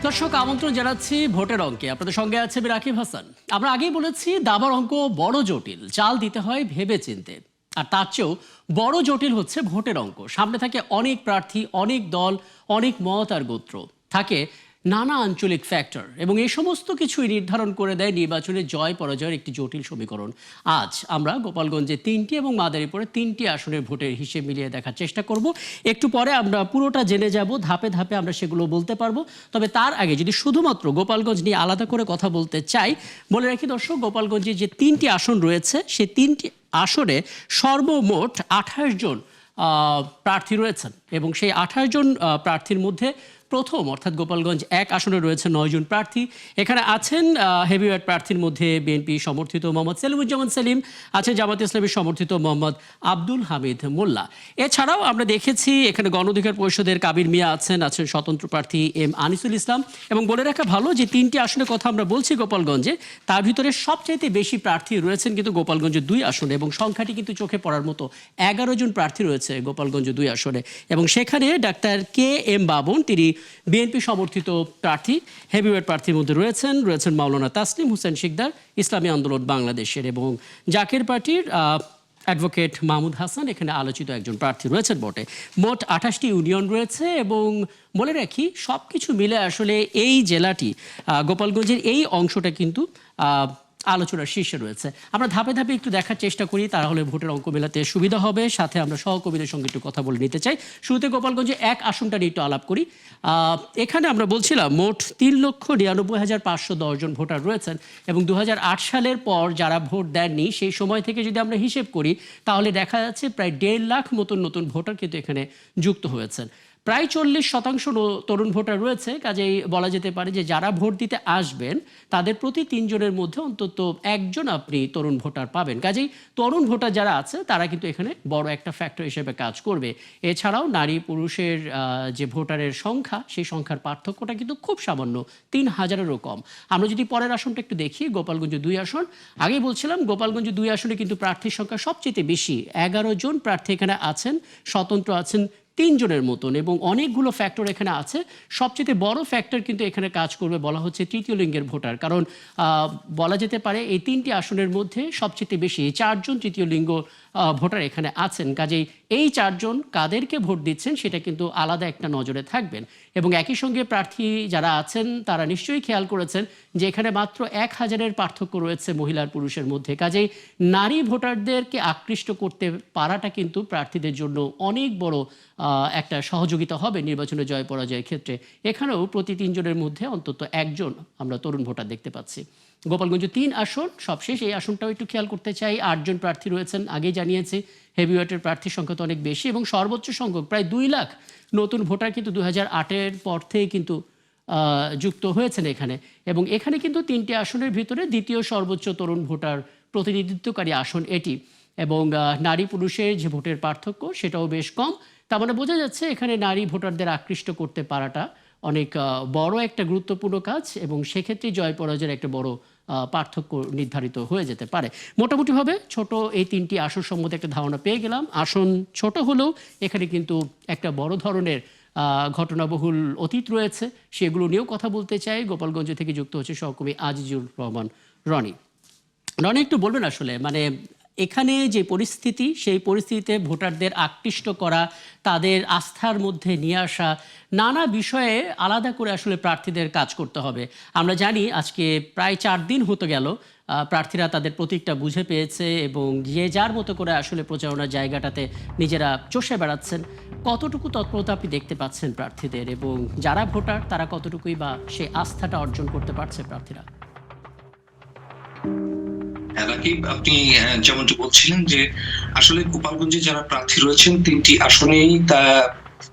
দর্শক আমন্ত্রণ জানাচ্ছি ভোটের অঙ্কে। আপনাদের সঙ্গে আছে আমি রাকিব হাসান। আমরা আগেই বলেছি দাবার অঙ্ক বড় জটিল, চাল দিতে হয় ভেবে চিনতে। আর তার চেয়েও বড় জটিল হচ্ছে ভোটের অঙ্ক। সামনে থাকে অনেক প্রার্থী, অনেক দল, অনেক মত আর গোত্র, থাকে নানা আঞ্চলিক ফ্যাক্টর, এবং এই সমস্ত কিছুই নির্ধারণ করে দেয় নির্বাচনে জয় পরাজয়ের একটি জটিল সমীকরণ। আজ আমরা গোপালগঞ্জে 3টি এবং মাদারীপুরে 3টি আসনের ভোটের হিসেব মিলিয়ে দেখার চেষ্টা করব। একটু পরে আমরা পুরোটা জেনে যাব, ধাপে ধাপে আমরা সেগুলো বলতে পারবো। তবে তার আগে যদি শুধুমাত্র গোপালগঞ্জ নিয়ে আলাদা করে কথা বলতে চাই, বলে রাখি দর্শক, গোপালগঞ্জে যে 3টি আসন রয়েছে সেই 3টি আসনে সর্বমোট 28 জন প্রার্থী রয়েছেন, এবং সেই 28 জন প্রার্থীর মধ্যে প্রথম অর্থাৎ গোপালগঞ্জ 1 আসনে রয়েছে 9 জন প্রার্থী। এখানে আছেন হেভিওয়েট প্রার্থীর মধ্যে বিএনপি সমর্থিত মোহাম্মদ সেলিমুজ্জামান সেলিম, আছেন জামাত ইসলামী সমর্থিত মোহাম্মদ আব্দুল হামিদ মোল্লা। এছাড়াও আমরা দেখেছি এখানে গণ অধিকার পরিষদের কাবির মিয়া আছেন স্বতন্ত্র প্রার্থী এম আনিসুল ইসলাম। এবং বলে রাখা ভালো যে 3টি আসনের কথা আমরা বলছি গোপালগঞ্জে, তার ভিতরে সবচাইতে বেশি প্রার্থী রয়েছেন কিন্তু গোপালগঞ্জের 2 আসনে, এবং সংখ্যাটি কিন্তু চোখে পড়ার মতো। 11 জন প্রার্থী রয়েছে গোপালগঞ্জ 2 আসনে, এবং সেখানে ডাক্তার কে এম বাবন, তিনি বিএনপি সমর্থিত প্রার্থী। হেভিওয়েট প্রার্থীর মধ্যে রয়েছেন মাওলানা তাসলিম হোসেন শিকদার, ইসলামী আন্দোলন বাংলাদেশের, এবং জাকের পার্টির অ্যাডভোকেট মাহমুদ হাসান এখানে আলোচিত একজন প্রার্থী রয়েছেন বটে। মোট 28টি ইউনিয়ন রয়েছে, এবং বলে রাখি সব কিছু মিলে আসলে এই জেলাটি, গোপালগঞ্জের এই অংশটা কিন্তু আলোচনার শীর্ষে রয়েছে। আমরা ধাপে ধাপে একটু দেখার চেষ্টা করি, তাহলে ভোটের অঙ্ক মেলাতে সুবিধা হবে। সাথে আমরা সহকর্মীদের সঙ্গে একটু কথা বলে নিতে চাই। শুরুতে গোপালগঞ্জে 1 আসনটা নিয়ে একটু আলাপ করি। এখানে আমরা বলছিলাম মোট 3,99,510 জন ভোটার রয়েছেন, এবং 2008 সালের পর যারা ভোট দেননি সেই সময় থেকে যদি আমরা হিসেব করি, তাহলে দেখা যাচ্ছে প্রায় 1.5 লাখ নতুন ভোটার কিন্তু এখানে যুক্ত হয়েছেন। প্রায় 40% তরুণ ভোটার রয়েছে। কাজেই বলা যেতে পারে যে যারা ভোট দিতে আসবেন তাদের প্রতি 3 জনের মধ্যে অন্তত 1 জন আপনি তরুণ ভোটার পাবেন। কাজেই তরুণ ভোটার যারা আছে তারা কিন্তু এখানে বড় একটা ফ্যাক্টর হিসেবে কাজ করবে। এছাড়াও নারী পুরুষের যে ভোটারের সংখ্যা, সেই সংখ্যার পার্থক্যটা কিন্তু খুব সামান্য, 3000-এরও কম। আমরা যদি পরের আসনটা একটু দেখি, গোপালগঞ্জ 2 আসন। আগেই বলছিলাম গোপালগঞ্জ 2 আসনে কিন্তু প্রার্থীর সংখ্যা সবচেয়ে বেশি, 11 জন প্রার্থী এখানে আছেন। স্বতন্ত্র আছেন 3 জনের মতন, এবং অনেকগুলো ফ্যাক্টর এখানে আছে। সবচেয়ে বড় ফ্যাক্টর কিন্তু এখানে কাজ করবে বলা হচ্ছে তৃতীয় লিঙ্গের ভোটার, কারণ বলা যেতে পারে এই 3টি আসনের মধ্যে সবচেয়ে বেশি 4 জন তৃতীয় লিঙ্গ ভোটার এখানে আছেন। কাজেই এই 4 জন কাদেরকে ভোট দিচ্ছেন সেটা কিন্তু আলাদা একটা নজরে থাকবেন। এবং একই সঙ্গে প্রার্থী যারা আছেন তারা নিশ্চয়ই খেয়াল করেছেন যে এখানে মাত্র 1000-এর পার্থক্য রয়েছে মহিলার পুরুষের মধ্যে। কাজেই নারী ভোটারদেরকে আকৃষ্ট করতে পারাটা কিন্তু প্রার্থীদের জন্য অনেক বড় একটা সহযোগিতা হবে নির্বাচনে জয় পরাজয়ের ক্ষেত্রে। এখানেও প্রতি 3 জনের মধ্যে অন্তত 1 জন আমরা তরুণ ভোটার দেখতে পাচ্ছি। গোপালগঞ্জ 3 আসন সবশেষ, এই আসনটাও একটু খেয়াল করতে চাই। 8 জন প্রার্থী রয়েছেন, আগেই জানিয়েছি। হেভিওয়েটের প্রার্থীর সংখ্যা তো অনেক বেশি, এবং সর্বোচ্চ সংখ্যক প্রায় 2 লাখ নতুন ভোটার কিন্তু 2008-এর পর থেকে কিন্তু যুক্ত হয়েছেন এখানে। এবং এখানে কিন্তু 3টি আসনের ভিতরে দ্বিতীয় সর্বোচ্চ তরুণ ভোটার প্রতিনিধিত্বকারী আসন এটি। এবং নারী পুরুষের যে ভোটের পার্থক্য সেটাও বেশ কম। তার মানে বোঝা যাচ্ছে এখানে নারী ভোটারদের আকৃষ্ট করতে পারাটা অনেক বড় একটা গুরুত্বপূর্ণ কাজ, এবং সেক্ষেত্রে জয় পরাজয়ের একটা বড় পার্থক্য নির্ধারিত হয়ে যেতে পারে। মোটামুটিভাবে ছোট এই 3টি আসন সম্বন্ধে একটা ধারণা পেয়ে গেলাম। আসন ছোট হলেও এখানে কিন্তু একটা বড় ধরনের ঘটনাবহুল অতীত রয়েছে, সেগুলো নিয়েও কথা বলতে চাই। গোপালগঞ্জ থেকে যুক্ত হচ্ছে সহকর্মী আজিজুর রহমান রনি। একটু বলবেন আসলে মানে এখানে যে পরিস্থিতি, সেই পরিস্থিতিতে ভোটারদের আকৃষ্ট করা, তাদের আস্থার মধ্যে নিয়ে আসা, নানা বিষয়ে আলাদা করে আসলে প্রার্থীদের কাজ করতে হবে। আমরা জানি আজকে প্রায় 4 দিন হতে গেল প্রার্থীরা তাদের প্রতীকটা বুঝে পেয়েছে, এবং যে যার মতো করে আসলে প্রচারণার জায়গাটাতে নিজেরা চষে বেড়াচ্ছেন। কতটুকু তৎপরতা আপনি দেখতে পাচ্ছেন প্রার্থীদের, এবং যারা ভোটার তারা কতটুকুই বা সেই আস্থাটা অর্জন করতে পারছে প্রার্থীরা? রাকিব, আপনি যেমনটি বলছিলেন যে আসলে গোপালগঞ্জে যারা প্রার্থী রয়েছেন 3টি আসনেই, তা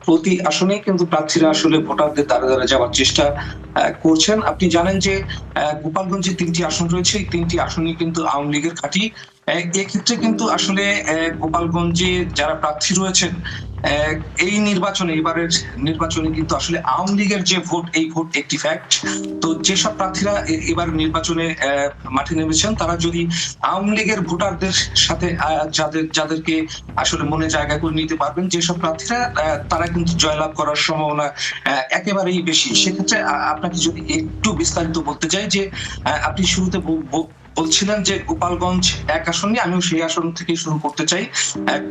প্রতি আসনেই কিন্তু প্রার্থীরা আসলে ভোটারদের দ্বারা দ্বারা যাওয়ার চেষ্টা করছেন। আপনি জানেন যে গোপালগঞ্জে 3টি আসন রয়েছে, এই 3টি আসনই কিন্তু আওয়ামী লীগের ঘাঁটি। এক্ষেত্রে কিন্তু আসলে গোপালগঞ্জে যারা প্রার্থী রয়েছেন, আহ, এই নির্বাচনে, এবারের নির্বাচনে কিন্তু আসলে আওয়ামী লীগের যে ভোট, এই ভোট একটি ফ্যাক্ট। তো যেসব প্রার্থীরা এবার নির্বাচনে মাঠে নেমেছেন, তারা যদি আওয়ামী লীগের ভোটারদের সাথে যাদেরকে আসলে মনে জায়গা করে নিতে পারবেন, যেসব প্রার্থীরা তারা কিন্তু জয়লাভ করার সম্ভাবনা একেবারেই বেশি। সেক্ষেত্রে আপনাকে যদি একটু বিস্তারিত বলতে চাই যে আপনি শুরুতে বলছিলেন যে গোপালগঞ্জ 1 আসন নিয়ে, আমিও সেই আসন থেকে শুরু করতে চাই।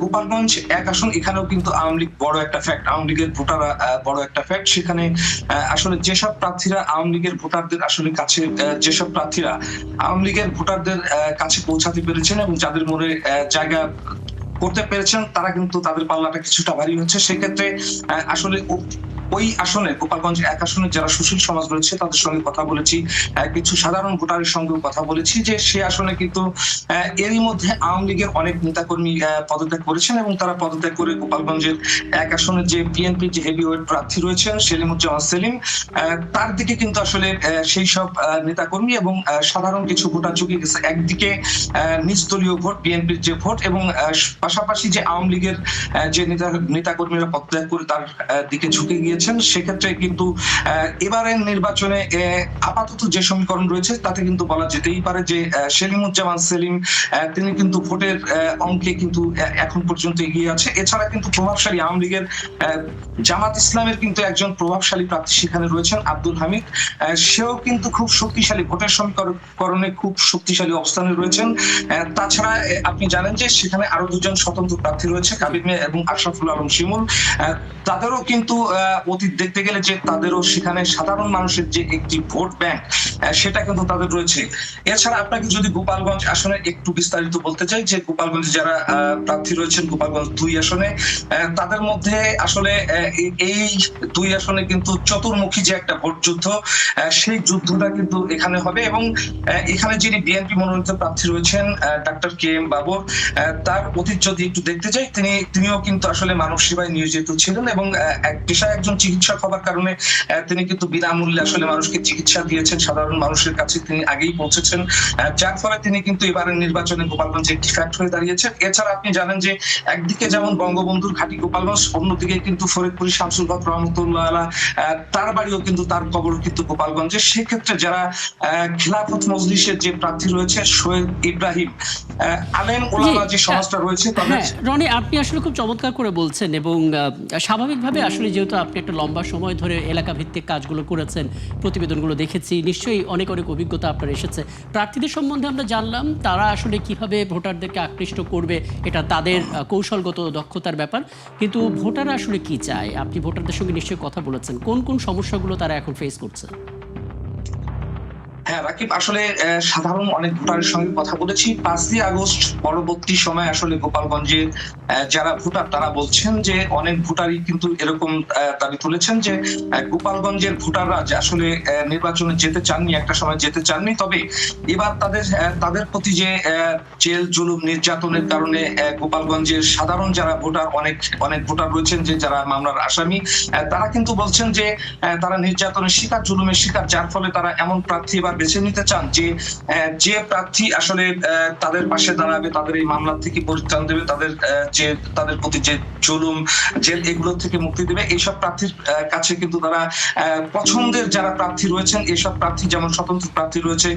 গোপালগঞ্জ 1 আসন, এখানেও কিন্তু আওয়ামী লীগ বড় একটা ফ্যাক্ট, আওয়ামী লীগের ভোটাররা বড় একটা ফ্যাক্ট। সেখানে আসলে যেসব প্রার্থীরা আওয়ামী লীগের ভোটারদের আসলে কাছে, যেসব প্রার্থীরা আওয়ামী লীগের ভোটারদের কাছে পৌঁছাতে পেরেছেন এবং যাদের মনে জায়গা করতে পেরেছেন, তারা কিন্তু তাদের পাল্লাটা কিছুটা ভারী হচ্ছে। সেক্ষেত্রে আসলে ওই আসনে, গোপালগঞ্জ 1 আসনে যারা সুশীল সমাজ রয়েছে তাদের সঙ্গে কথা বলেছি, কিছু সাধারণ ভোটারের সঙ্গেও কথা বলেছি, যে সে আসনে কিন্তু এরই মধ্যে আওয়ামী লীগের অনেক নেতাকর্মী পদত্যাগ করেছেন এবং তারা পদত্যাগ করে গোপালগঞ্জের 1 আসনের যে বিএনপি যে হেভিওয়েট প্রার্থী রয়েছেন সেলিমুজ্জামান সেলিম, তার দিকে কিন্তু আসলে সেই সব নেতাকর্মী এবং সাধারণ কিছু ভোটার ঝুঁকে গেছে। একদিকে নিজ দলীয় ভোট, বিএনপির যে ভোট, এবং পাশাপাশি যে আওয়ামী লীগের যে নেতাকর্মীরা পদত্যাগ করে তার দিকে ঝুঁকে গিয়েছেন। সেক্ষেত্রে কিন্তু এবারের নির্বাচনে আপাতত যে সমীকরণ রয়েছে তাতে কিন্তু বলা যেতেই পারে যে সেলিমুজ্জামান সেলিম তিনি কিন্তু ভোটের অঙ্কে কিন্তু এখন পর্যন্ত এগিয়ে আছে। এছাড়া কিন্তু প্রভাবশালী আওয়ামী লীগের জামাত ইসলামের কিন্তু একজন প্রভাবশালী প্রার্থী সেখানে রয়েছেন, আব্দুল হামিদ। সেও কিন্তু খুব শক্তিশালী, ভোটের সমীকরণে খুব শক্তিশালী অবস্থানে রয়েছেন। তাছাড়া আপনি জানেন যে সেখানে আরো দুজন স্বতন্ত্র প্রার্থী রয়েছে, কাবির মিয়া এবং আশরাফুল আলম শিমুল। তাদেরও কিন্তু অতীত দেখতে গেলে যে তাদেরও সেখানে সাধারণ মানুষের যে একটি ভোট ব্যাংক, সেটা কিন্তু তাদের রয়েছে। এছাড়া আপনাকে যদি গোপালগঞ্জ আসনে একটু বিস্তারিত বলতে চাই, যে গোপালগঞ্জে যারা প্রার্থী রয়েছেন গোপালগঞ্জ 2 আসনে, তাদের মধ্যে আসলে এই 2 আসনে কিন্তু চতুর্মুখী যে একটা ভোট যুদ্ধ, সেই যুদ্ধটা কিন্তু এখানে হবে। এবং এখানে যিনি বিএনপি মনোনীত প্রার্থী রয়েছেন ডাক্তার কে এম বাবর, তার অতীত যদি একটু দেখতে চাই, তিনিও কিন্তু আসলে মানব সেবায় নিয়োজিত ছিলেন এবং পেশায় একজন চিকিৎসক হবার কারণে তিনি কিন্তু বিনামূল্যে আসলে মানুষকে চিকিৎসা দিয়েছেন, সাধারণ মানুষের কাছে তিনি আগেই পৌঁছেছেন, যার ফলে তিনি কিন্তু এবারের নির্বাচনে গোপালগঞ্জে একটি ফ্যাক্ট হয়ে দাঁড়িয়েছেন। এছাড়া আপনি জানেন যে একদিকে যেমন বঙ্গবন্ধুর ঘাঁটি গোপালগঞ্জ, অন্যদিকে কিন্তু ফরিদপুরি শামসুল হক রহমতুল্লাহ আলাইহ, তার বাড়িও কিন্তু, তার কবর কিন্তু গোপালগঞ্জে। সেক্ষেত্রে যারা খিলাফত মজলিসের যে প্রার্থী রয়েছে শহীদ ইব্রাহিম, আলেম ওলামা যে সমাজটা রয়েছে তাদের। হ্যাঁ রনি, আপনি আসলে খুব চমৎকার করে বলছেন এবং স্বাভাবিকভাবে আসলে যেহেতু আপনি একটা লম্বা সময় ধরে এলাকা ভিত্তিক কাজগুলো করেছেন, প্রতিবেদনগুলো দেখেছি, নিশ্চয়ই অনেক অনেক অভিজ্ঞতা আপনার এসেছে। প্রার্থীদের সম্বন্ধে আমরা জানলাম তারা আসলে কিভাবে ভোটারদেরকে আকৃষ্ট করবে, এটা তাদের কৌশলগত দক্ষতার ব্যাপার। কিন্তু ভোটাররা আসলে কি চায়? আপনি ভোটারদের সঙ্গে নিশ্চয়ই কথা বলেছেন, কোন কোন সমস্যাগুলো তারা এখন ফেস করছে? হ্যাঁ রাকিব, আসলে সাধারণ অনেক ভোটারের সঙ্গে কথা বলেছি। 5ই আগস্ট পরবর্তী সময় আসলে গোপালগঞ্জের যারা ভোটার তারা বলছেন যে অনেক ভোটারই কিন্তু এরকম দাবি তুলেছেন যে গোপালগঞ্জের ভোটাররা যে আসলে নির্বাচনে যেতে চাননি, একটা সময় যেতে চাননি, তবে এবার তাদের প্রতি যে জেল জুলুম নির্যাতনের কারণে গোপালগঞ্জের সাধারণ যারা ভোটার, অনেক ভোটার রয়েছেন যে যারা মামলার আসামি, তারা কিন্তু বলছেন যে তারা নির্যাতনের শিকার, জুলুমের শিকার, যার ফলে তারা এমন প্রার্থী এবার বেছে নিতে চান যে প্রার্থী আসলে তাদের পাশে দাঁড়াবে, তাদের এই মামলা থেকে পরিত্রাণ দেবে, তাদের প্রতি যে জুলুম, জেল, এগুলো থেকে মুক্তি দেবে। এইসব প্রার্থীর কাছে কিন্তু তারা পছন্দের যারা প্রার্থী রয়েছেন, এইসব প্রার্থী যেমন স্বতন্ত্র প্রার্থী রয়েছে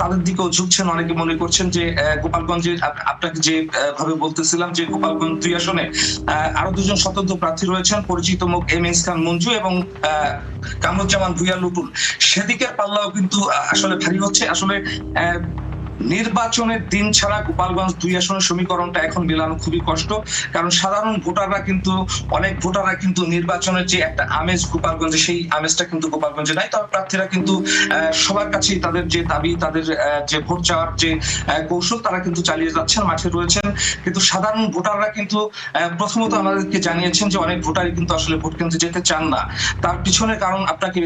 তাদের দিকেও ঝুঁকছেন। অনেকে মনে করছেন যে গোপালগঞ্জের, আপনাকে যে ভাবে বলতেছিলাম যে গোপালগঞ্জ 2 আসনে আরো দুজন স্বতন্ত্র প্রার্থী রয়েছেন, পরিচিত মুখ এম এস খান মঞ্জু এবং কামরুজ্জামান ভুঁইয়া লুটুল, সেদিকের পাল্লাও কিন্তু আসলে ভারী হচ্ছে। আসলে নির্বাচনের দিন ছাড়া গোপালগঞ্জ 2 আসনের সমীকরণটা এখন মেলানো খুবই কষ্ট, কারণ সাধারণ ভোটাররা কিন্তু, অনেক ভোটাররা কিন্তু নির্বাচনের যে একটা আমেজ গোপালগঞ্জে, সেই আমেজটা কিন্তু গোপালগঞ্জে নাই। তবে প্রার্থীরা কিন্তু সবার কাছেই তাদের যে দাবি, তাদের যে ভোট চাওয়ার যে কৌশল, তারা কিন্তু চালিয়ে যাচ্ছেন, মাঠে রয়েছেন। কিন্তু সাধারণ ভোটাররা কিন্তু প্রথমত আমাদেরকে জানিয়েছেন যে অনেক ভোটারই কিন্তু আসলে ভোট কেন্দ্রে যেতে চান না। তার পিছনে কারণ আপনাকে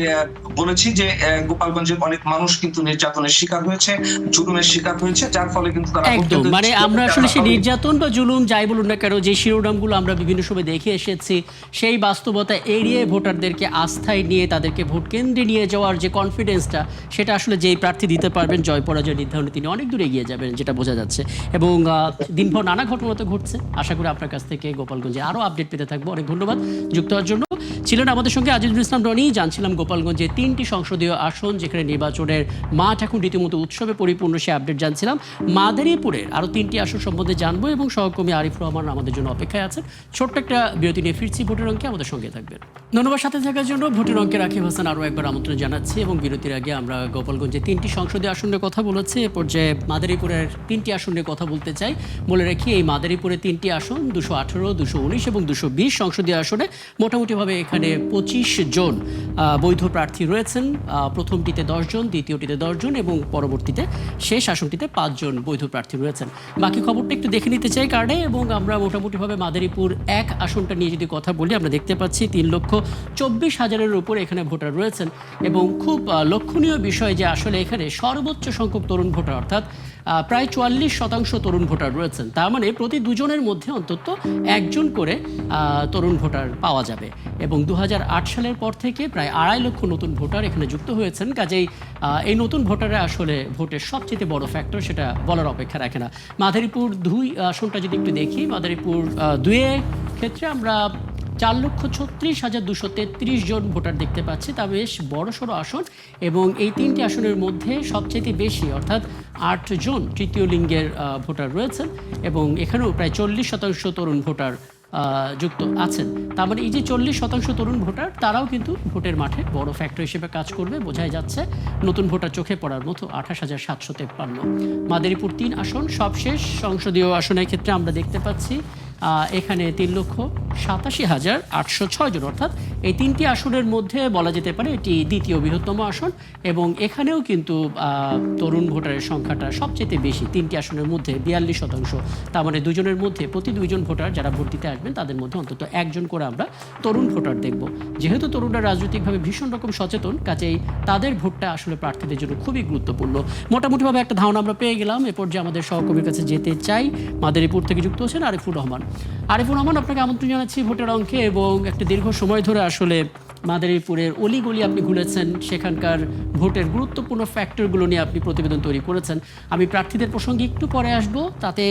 বলেছি যে গোপালগঞ্জের অনেক মানুষ কিন্তু নির্যাতনের শিকার হয়েছে, জুলুমের শিকার হয়েছে, যার ফলে কিন্তু তারা একদম, মানে আমরা আসলে সেই নির্যাতন বা জুলুম যাই বলুন না কেন, যে শিরোনামগুলো আমরা বিভিন্ন সময় দেখে এসেছি, সেই বাস্তবতা এড়িয়ে ভোটারদেরকে আস্থায় নিয়ে তাদেরকে ভোট কেন্দ্রে নিয়ে যাওয়ার যে কনফিডেন্সটা, সেটা আসলে যেই প্রার্থী দিতে পারবেন জয় পরাজয় নির্ধারণে তিনি অনেক দূরে এগিয়ে যাবেন, যেটা বোঝা যাচ্ছে। এবং দিনভর নানা ঘটনা তো ঘটছে। আশা করি আপনার কাছ থেকে গোপালগঞ্জে আরও আপডেট পেতে থাকবো। অনেক ধন্যবাদ যুক্ত হওয়ার জন্য। ছিলেন আমাদের সঙ্গে আজিজুল ইসলাম রনি। জানছিলাম গোপালগঞ্জে 3টি সংসদীয় আসন যেখানে নির্বাচনের মাঠ এখন রীতিমতো উৎসবে পরিপূর্ণ, সে আপডেট জানছিলাম। মাদারীপুরের আরও 3টি আসন সম্বন্ধে জানবো এবং সহকর্মী আরিফ রহমান আমাদের জন্য অপেক্ষায় আছেন। ছোট্ট একটা বিরতি নিয়ে ফিরছি। ভোটের অঙ্কে আমাদের সঙ্গে থাকবেন। ধন্যবাদ সাথে থাকার জন্য। ভোটের অঙ্কে রাকিব হাসান আরও একবার আমন্ত্রণ জানাচ্ছি এবং বিরতির আগে আমরা গোপালগঞ্জে 3টি সংসদীয় আসনের কথা বলেছি। এ পর্যায়ে মাদারীপুরের 3টি আসন নিয়ে কথা বলতে চাই। বলে রাখি, এই মাদারীপুরের 3টি আসন 218, 219 এবং 220 সংসদীয় আসনে মোটামুটিভাবে এখানে 25 জন বৈধ প্রার্থী রয়েছেন। প্রথমটিতে 10 জন, দ্বিতীয়টিতে 10 জন এবং পরবর্তীতে শেষ আসনটিতে 5 জন বৈধ প্রার্থী রয়েছেন। বাকি খবরটা একটু দেখে নিতে চাই কার্ডে। এবং আমরা মোটামুটিভাবে মাদারীপুর 1 আসনটা নিয়ে যদি কথা বলি, আমরা দেখতে পাচ্ছি 3,24,000-এর উপর এখানে ভোটার রয়েছেন। এবং খুব লক্ষণীয় বিষয় যে আসলে এখানে সর্বোচ্চ সংখ্যক তরুণ ভোটার, অর্থাৎ প্রায় 44% তরুণ ভোটার রয়েছেন। তার মানে প্রতি 2 জনের মধ্যে অন্তত 1 জন করে তরুণ ভোটার পাওয়া যাবে। এবং 2008 সালের পর থেকে প্রায় 2.5 লক্ষ নতুন ভোটার এখানে যুক্ত হয়েছেন। কাজেই এই নতুন ভোটাররা আসলে ভোটের সবচেয়ে বড় ফ্যাক্টর, সেটা বলার অপেক্ষা রাখে না। মাদারীপুর 2 আসনটা যদি একটু দেখি, মাদারীপুর 2-এর ক্ষেত্রে আমরা 4,36,233 জন ভোটার দেখতে পাচ্ছি। তা বেশ বড়সড় আসন। এবং এই 3টি আসনের মধ্যে সবচেয়ে বেশি, অর্থাৎ 8 জন তৃতীয় লিঙ্গের ভোটার রয়েছেন। এবং এখানেও প্রায় 40% তরুণ ভোটার যুক্ত আছেন। তার মানে এই যে 40% তরুণ ভোটার, তারাও কিন্তু ভোটের মাঠে বড় ফ্যাক্টর হিসেবে কাজ করবে। বোঝাই যাচ্ছে নতুন ভোটার চোখে পড়ার মতো 28,753। মাদারীপুর 3 আসন সবশেষ সংসদীয় আসনের ক্ষেত্রে আমরা দেখতে পাচ্ছি এখানে 3,87,806 জন, অর্থাৎ এই 3টি আসনের মধ্যে বলা যেতে পারে এটি দ্বিতীয় বৃহত্তম আসন। এবং এখানেও কিন্তু তরুণ ভোটারের সংখ্যাটা সবচেয়ে বেশি, 3টি আসনের মধ্যে 42%। তার মানে 2 জনের মধ্যে, প্রতি 2 জন ভোটার যারা ভোট দিতে আসবেন তাদের মধ্যে অন্তত 1 জন করে আমরা তরুণ ভোটার দেখব। যেহেতু তরুণরা রাজনৈতিকভাবে ভীষণ রকম সচেতন, কাজেই তাদের ভোটটা আসলে প্রার্থীদের জন্য খুবই গুরুত্বপূর্ণ। মোটামুটিভাবে একটা ধারণা আমরা পেয়ে গেলাম। এরপর যে আমাদের সহকর্মীর কাছে যেতে চাই, মাদারীপুর থেকে যুক্ত হচ্ছেন আরিফুর রহমান। আরিফুর রহমান, আপনাকে আমন্ত্রণ জানাচ্ছি ভোটের অঙ্কে। এবং একটা দীর্ঘ সময় ধরে আসলে মাদারীপুরের অলিগলি আপনি ঘুরেছেন, সেখানকার ভোটের গুরুত্বপূর্ণ ফ্যাক্টরগুলো নিয়ে আপনি প্রতিবেদন তৈরি করেছেন। আমি প্রার্থীদের প্রসঙ্গে একটু পরে আসবো, তাতে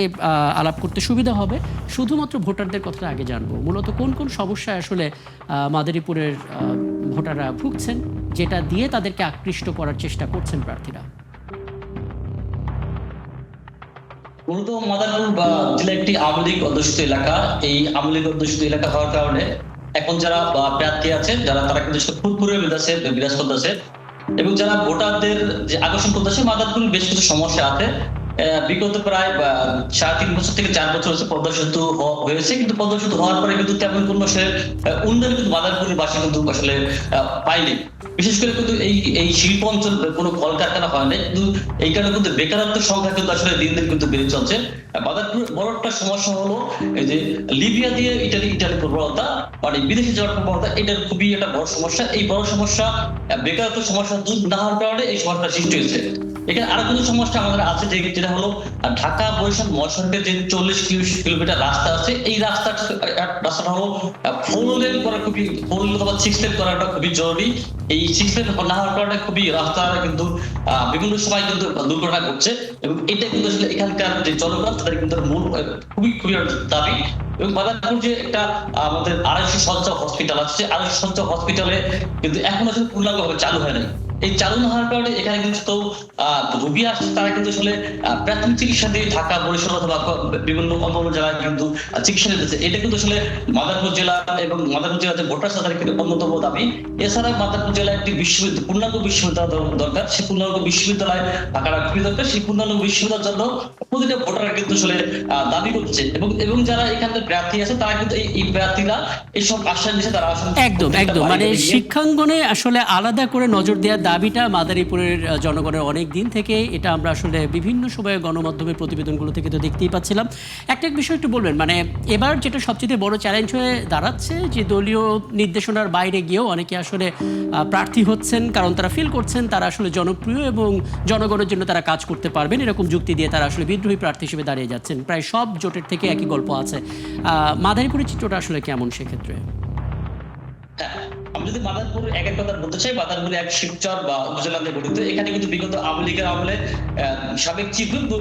আলাপ করতে সুবিধা হবে। শুধুমাত্র ভোটারদের কথাটা আগে জানবো, মূলত কোন কোন সমস্যায় আসলে মাদারীপুরের ভোটাররা ভুগছেন, যেটা দিয়ে তাদেরকে আকৃষ্ট করার চেষ্টা করছেন প্রার্থীরা। মূলত মাদারীপুর জেলা একটি আওয়ামী লীগ অধ্যুষিত এলাকা। এই আওয়ামী লীগ অধ্যুষিত এলাকা হওয়ার কারণে এখন যারা প্রার্থী আছেন, তারা কিন্তু ফুরফুরে বিরাজ করতেছে। এবং যারা ভোটারদের যে আকর্ষণ করতেছে, মাদারীপুরের বেশ কিছু সমস্যা আছে। বিগত প্রায় 3.5 বছর থেকে 4 বছর হচ্ছে পদ্মা সেতু হয়েছে, কিন্তু পদ্মা সেতু হওয়ার পরে কিন্তু তেমন কোনো উন্নয়ন কিন্তু মাদারীপুরের বাসী কিন্তু আসলে পায়নি। বিশেষ করে কিন্তু এই শিল্প অঞ্চল কোনো কলকারখানা হয় না, কিন্তু এই কারণে কিন্তু বেকারত্বের সংখ্যা কিন্তু আসলে দিন দিন কিন্তু বেড়ে চলছে। মাদারীপুরের বড় একটা সমস্যা হলো এই যে লিবিয়া দিয়ে ইটালি প্রবণতা, মানে বিদেশে যাওয়ার প্রবণতা, এটার খুবই একটা বড় সমস্যা। এই বড় সমস্যা, বেকারত্বের সমস্যা দূর না হওয়ার কারণে এই সমস্যা সৃষ্টি হয়েছে। এখানে আরো কিছু সমস্যা আমাদের আছে, যেটা হলো ঢাকা বরিশাল মহাসড়কের যে 40 কিলোমিটার রাস্তা আছে, এই রাস্তাটা হলো 4 লেন করা খুবই, 4 লেন অথবা 6 লেন করাটা খুবই জরুরি। এই 6 লেন না হওয়ার কারণে খুবই রাস্তা কিন্তু বিভিন্ন সময় কিন্তু দুর্ঘটনা ঘটছে। এবং এটা কিন্তু আসলে এখানকার যে জনগণ, তাদের কিন্তু মূল খুবই দাবি। এবং মাদারীপুর যে একটা আমাদের 250 শয্যা হসপিটাল আছে, 250 শয্যা হসপিটালে কিন্তু এখন আসলে পূর্ণাঙ্গভাবে চালু হয় নাই। এই চালু না হওয়ার কারণে এখানে কিন্তু রোগী আসছে, তারা কিন্তু আসলে প্রাথমিক চিকিৎসা দিয়ে ঢাকা বরিশাল অথবা বিভিন্ন অন্যান্য জেলায় কিন্তু চিকিৎসা নিতেছে। এটা কিন্তু আসলে মাদারীপুর জেলা এবং মাদারীপুর জেলার যে ভোটার তাদের কিন্তু অন্যতম দাবি। এছাড়া মাদারীপুর জেলায় একটি পূর্ণাঙ্গ বিশ্ববিদ্যালয় দরকার। সেই পূর্ণাঙ্গ বিশ্ববিদ্যালয় থাকাটা খুবই দরকার। সেই পূর্ণাঙ্গ বিশ্ববিদ্যালয়ের জন্য প্রতিটা ভোটার কিন্তু আসলে দাবি করছে। এবং যারা এখানে প্রার্থী আছে, তারা কিন্তু এই প্রার্থীরা এইসব আশ্বাস দিচ্ছে, তারা একদম মানে শিক্ষাঙ্গনে আসলে আলাদা করে নজর দেওয়ার দাবিটা মাদারীপুরের জনগণের অনেক দিন থেকে, এটা আমরা আসলে বিভিন্ন সময়ে গণমাধ্যমের প্রতিবেদনগুলো থেকে তো দেখতেই পাচ্ছিলাম। একটা বিষয় একটু বলবেন, মানে এবার যেটা সবচেয়ে বড় চ্যালেঞ্জ হয়ে দাঁড়াচ্ছে যে দলীয় নির্দেশনার বাইরে গিয়েও অনেকে আসলে প্রার্থী হচ্ছেন, কারণ তারা ফিল করছেন তারা আসলে জনপ্রিয় এবং জনগণের জন্য তারা কাজ করতে পারবেন, এরকম যুক্তি দিয়ে তারা আসলে বিদ্রোহী প্রার্থী হিসেবে দাঁড়িয়ে যাচ্ছেন। প্রায় সব জোটের থেকে একই গল্প আছে। মাদারীপুরের চিত্রটা আসলে কেমন সেক্ষেত্রে? আমি যদি মাদারীপুর একের কথা বলতে চাই, মাদারীপুরে এক শিবচর বা উপজেলা নিয়ে গঠিত। এখানে কিন্তু বিগত আওয়ামী লীগের আমলে সাবেক চিফ হুইপ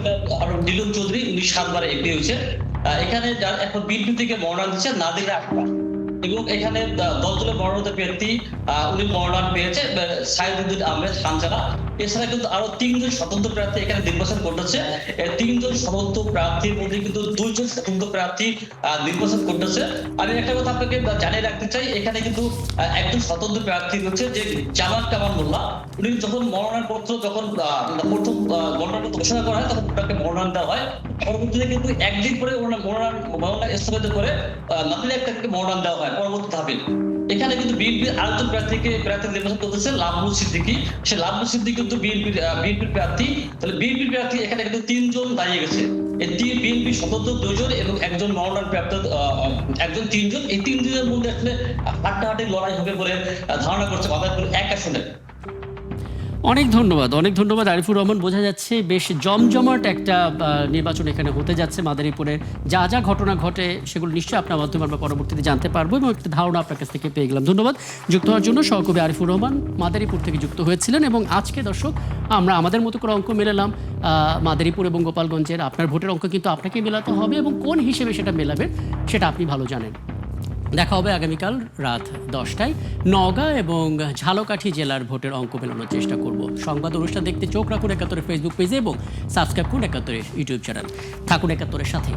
নীলম চৌধুরী 7 বার এমপি হয়েছে। এখানে এখন বিএনপি থেকে মনোনয়ন দিচ্ছে নাদির আকরাম, এবং এখানে 10 জনের মনোনীত প্রার্থী উনি মনোনয়ন পেয়েছে সাইদুদ্দিন আহমেদ খানজানা। এছাড়া কিন্তু আরো 3 জন স্বতন্ত্র প্রার্থী এখানে নির্বাচন করতেছে। 3 জন স্বতন্ত্র প্রার্থীর মধ্যে কিন্তু 2 জন স্বতন্ত্র প্রার্থী নির্বাচন করতেছে। আমি একটা কথা আপনাকে জানিয়ে রাখতে চাই, এখানে কিন্তু একজন স্বতন্ত্র প্রার্থী হচ্ছে যে জামাল কামাল মোল্লা। উনি যখন মনোনয়নপত্র প্রথম মনোনয়নপত্র ঘোষণা করা হয় তখন ওনাকে মনোনয়ন দেওয়া হয়। পরবর্তীতে কিন্তু একদিন পরে মনোনয়ন স্থগিত করে নাদির আকরামকে মনোনয়ন দেওয়া হয় পরবর্তী ধাপে। এখানে কিন্তু বিএনপির আরেকজন প্রার্থী নির্বাচন করতেছে লাভলু সিদ্দিকী। সে লাভলু সিদ্দিকী কিন্তু বিএনপির প্রার্থী। তাহলে বিএনপির প্রার্থী এখানে কিন্তু 3 জন দাঁড়িয়ে গেছে। এই বিএনপি স্বতন্ত্র 2 জন এবং একজন মনোনয়ন প্রাপ্ত একজন 3 জন। এই 3 জনের মধ্যে আসলে হাড্ডাহাড্ডি লড়াই হবে বলে ধারণা করছে মাদারীপুর 1 আসনে। অনেক ধন্যবাদ আরিফুর রহমান। বোঝা যাচ্ছে বেশ জমজমাট একটা নির্বাচন এখানে হতে যাচ্ছে মাদারীপুরে। যা যা ঘটনা ঘটে সেগুলো নিশ্চয়ই আপনার মাধ্যমে আমরা পরবর্তীতে জানতে পারবো এবং একটা ধারণা আপনার কাছ থেকে পেয়ে গেলাম। ধন্যবাদ যুক্ত হওয়ার জন্য। সহকবি আরিফুর রহমান মাদারীপুর থেকে যুক্ত হয়েছিলেন। এবং আজকে দর্শক আমরা আমাদের মতো করে অঙ্ক মেলালাম মাদারীপুর এবং গোপালগঞ্জের। আপনার ভোটের অঙ্ক কিন্তু আপনাকে মেলাতে হবে এবং কোন হিসেবে সেটা মেলাবেন সেটা আপনি ভালো জানেন। দেখা হবে আগামীকাল রাত 10টায়। নওগাঁ এবং ঝালকাঠি জেলার ভোটের অঙ্ক মেলানোর চেষ্টা করব। সংবাদ অনুষ্ঠান দেখতে চোখ রাখুন 71 ফেসবুক পেজে এবং সাবস্ক্রাইব করুন 71 ইউটিউব চ্যানেল। থাকুন 71-এর সাথে।